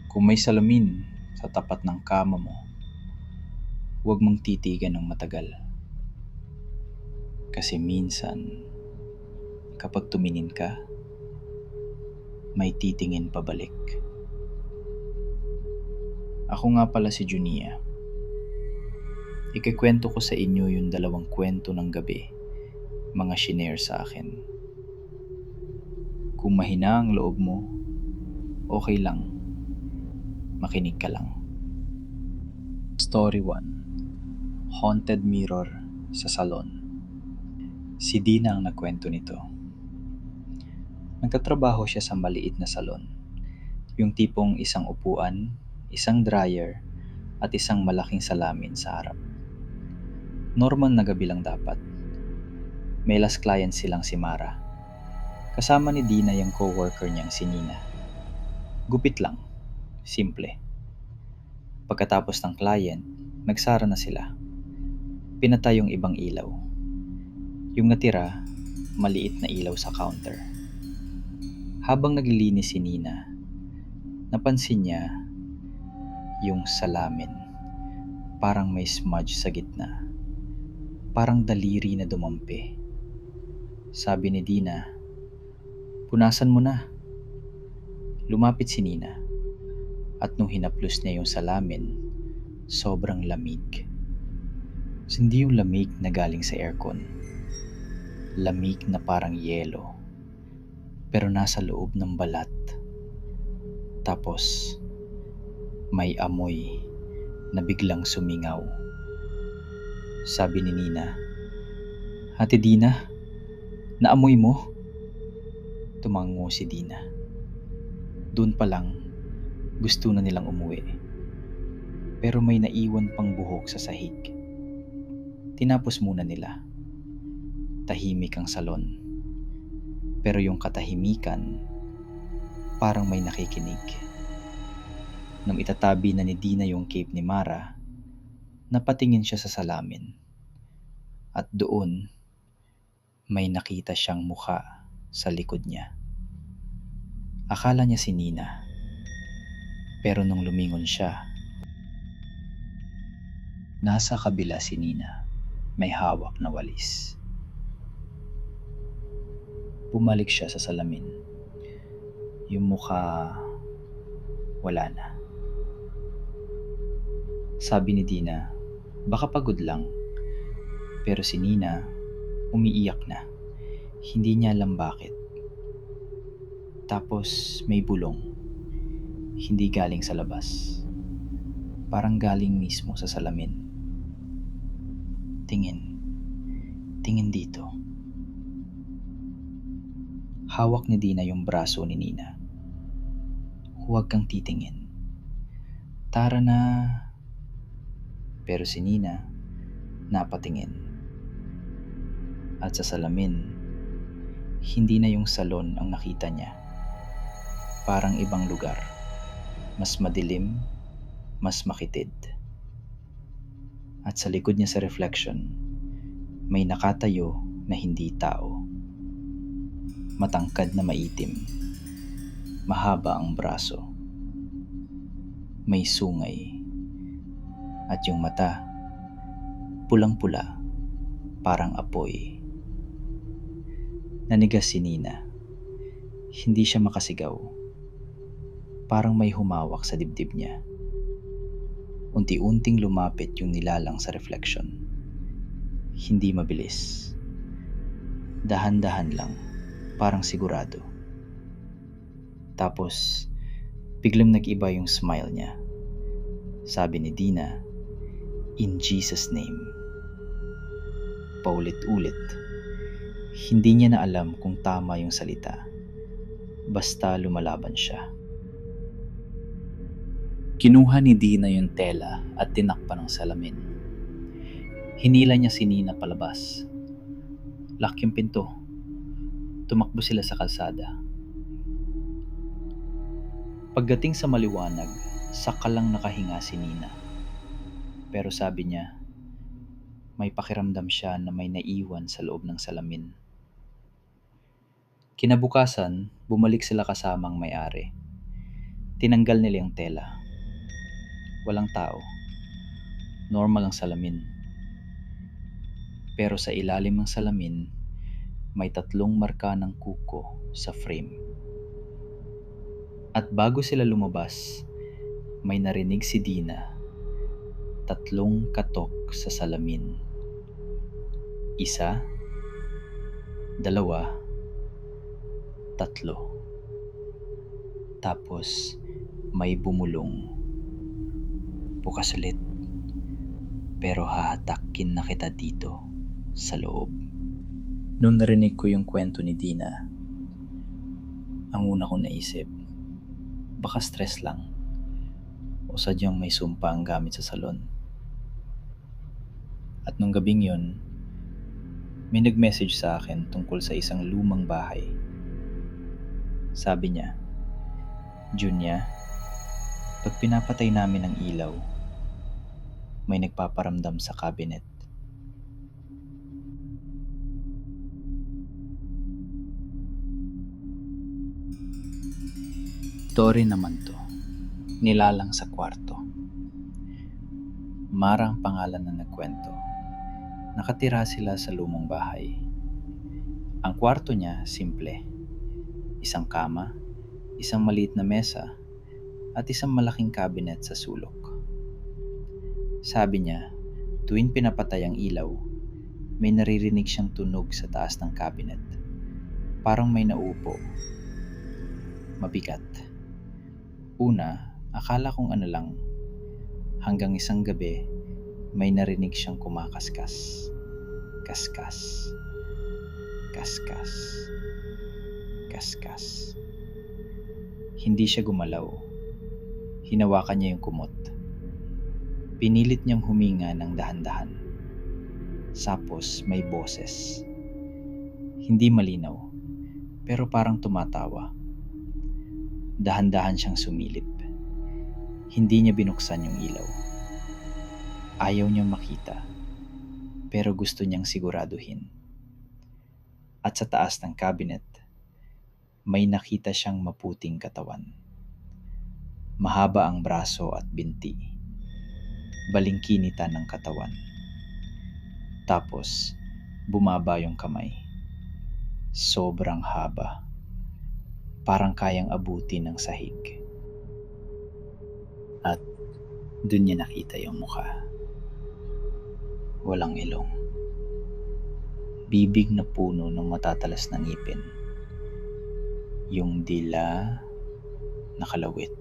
Kung may salamin sa tapat ng kama mo, huwag mong titigan ng matagal. Kasi minsan, kapag tumingin ka, may titingin pabalik. Ako nga pala si Junia. Ikikwento ko sa inyo yung 2 kwento ng gabi, mga shinare sa akin. Kung mahina ang loob mo, okay lang. Makinig ka lang. Story 1. Haunted Mirror sa Salon. Si Dina ang nagkwento nito. Nagtatrabaho siya sa maliit na salon. Yung tipong isang upuan, isang dryer, at isang malaking salamin sa harap. Normal na gabi lang dapat. May last client silang si Mara. Kasama ni Dina yung coworker niyang si Nina. Gupit lang. Simple. Pagkatapos ng client, nagsara na sila. Pinatay yung ibang ilaw. Yung natira, maliit na ilaw sa counter. Habang naglilinis si Nina, napansin niya yung salamin. Parang may smudge sa gitna. Parang daliri na dumampi. Sabi ni Dina, "Punasan mo na." Lumapit si Nina. At nung hinaplos niya yung salamin, sobrang lamig. Hindi yung lamig na galing sa aircon. Lamig na parang yelo. Pero nasa loob ng balat. Tapos, may amoy na biglang sumingaw. Sabi ni Nina, "Ate Dina, naamoy mo?" Tumango si Dina. Doon pa lang, gusto na nilang umuwi. Pero may naiwan pang buhok sa sahig. Tinapos muna nila. Tahimik ang salon. Pero yung katahimikan, parang may nakikinig. Nung itatabi na ni Dina yung cape ni Mara, napatingin siya sa salamin. At doon, may nakita siyang mukha sa likod niya. Akala niya si Nina. Pero nung lumingon siya, nasa kabila si Nina. May hawak na walis. Bumalik siya sa salamin. Yung mukha, wala na. Sabi ni Dina, baka pagod lang. Pero si Nina, umiiyak na. Hindi niya alam bakit. Tapos may bulong. Hindi galing sa labas. Parang galing mismo sa salamin. Tingin. Tingin dito. Hawak ni Dina yung braso ni Nina. Huwag kang titingin. Tara na. Pero si Nina, napatingin. At sa salamin, hindi na yung salon ang nakita niya. Parang ibang lugar. Mas madilim, mas makitid. At sa likod niya sa reflection, may nakatayo na hindi tao. Matangkad na maitim. Mahaba ang braso. May sungay. At yung mata, pulang-pula, parang apoy. Nanigas si Nina. Hindi siya makasigaw. Parang may humawak sa dibdib niya. Unti-unting lumapit yung nilalang sa reflection. Hindi mabilis. Dahan-dahan lang, parang sigurado. Tapos, biglang nag-iba yung smile niya. Sabi ni Dina, "In Jesus' name." Paulit-ulit. Hindi niya na alam kung tama yung salita. Basta lumalaban siya. Kinuha ni Dina yung tela at tinakpan ng salamin. Hinila niya si Nina palabas. Lock yung pinto. Tumakbo sila sa kalsada. Pagdating sa maliwanag, saka lang nakahinga si Nina. Pero sabi niya, may pakiramdam siya na may naiwan sa loob ng salamin. Kinabukasan, bumalik sila kasamang may-ari. Tinanggal nila yung tela. Walang tao. Normal ang salamin. Pero sa ilalim ng salamin, may 3 marka ng kuko sa frame. At bago sila lumabas, may narinig si Dina. 3 katok sa salamin. 1, 2, 3. Tapos may bumulong. Bukas ulit. Pero hahatakin na kita dito sa loob. Nung narinig ko yung kwento ni Dina, ang una kong naisip, baka stress lang o sadyang may sumpa ang gamit sa salon. At nung gabing yun, may nag-message sa akin tungkol sa isang lumang bahay. Sabi niya, Junya, pag pinapatay namin ang ilaw, may nagpaparamdam sa cabinet. Story naman to, nilalang sa kwarto. Mara ang pangalan na nagkwento. Nakatira sila sa lumang bahay. Ang kwarto niya, simple. Isang kama, isang maliit na mesa, at isang malaking cabinet sa sulok. Sabi niya, tuwing pinapatay ang ilaw, may naririnig siyang tunog sa taas ng cabinet. Parang may naupo. Mabigat. Una, akala kong ano lang. Hanggang isang gabi, may narinig siyang kumakaskas. Kaskas. Kaskas. Kaskas. Hindi siya gumalaw. Hinawakan niya yung kumot. Pinilit niyang huminga ng dahan-dahan. Sapos may boses. Hindi malinaw, pero parang tumatawa. Dahan-dahan siyang sumilip. Hindi niya binuksan yung ilaw. Ayaw niyang makita, pero gusto niyang siguraduhin. At sa taas ng cabinet, may nakita siyang maputing katawan. Mahaba ang braso at binti. Balingkinitan ng katawan. Tapos, bumaba yung kamay. Sobrang haba. Parang kayang abutin ng sahig. At dun niya nakita yung mukha. Walang ilong. Bibig na puno ng matatalas na ngipin. Yung dila nakalawit.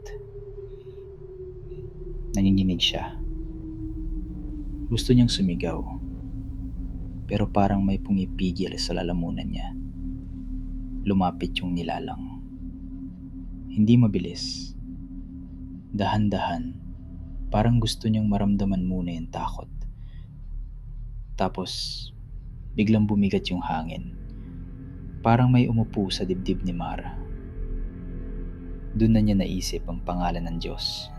Nanginginig siya. Gusto niyang sumigaw. Pero parang may pumipigil sa lalamunan niya. Lumapit yung nilalang. Hindi mabilis. Dahan-dahan. Parang gusto niyang maramdaman muna yung takot. Tapos, biglang bumigat yung hangin. Parang may umupo sa dibdib ni Mara. Doon na niya naisip ang pangalan ng Diyos.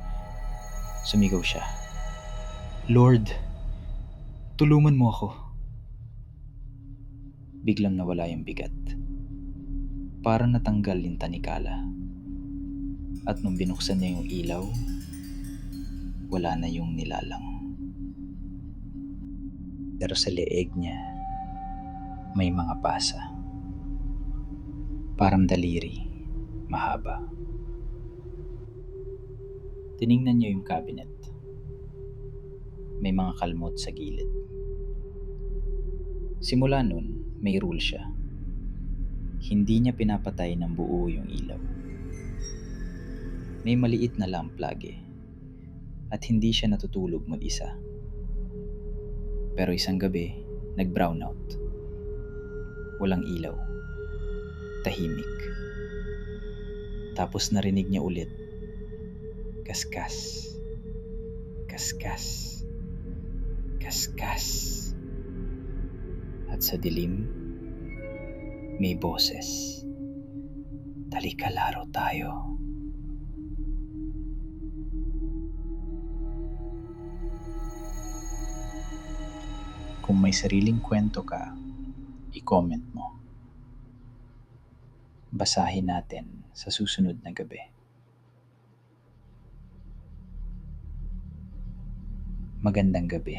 Sumigaw siya. Lord, tulungan mo ako. Biglang nawala yung bigat. Parang natanggal yung tanikala. At nung binuksan niya yung ilaw, wala na yung nilalang. Pero sa leeg niya, may mga pasa. Parang daliri, mahaba. Tiningnan niya yung cabinet. May mga kalmot sa gilid. Simula nun, may rule siya. Hindi niya pinapatay ng buo yung ilaw. May maliit na lamp lagi. At hindi siya natutulog mag-isa. Pero isang gabi, nag-brownout. Walang ilaw. Tahimik. Tapos narinig niya ulit. Kaskas. Kaskas. Kaskas. At sa dilim, may boses. Halika laro tayo. Kung may sariling kwento ka, i-comment mo. Basahin natin sa susunod na gabi. Magandang gabi.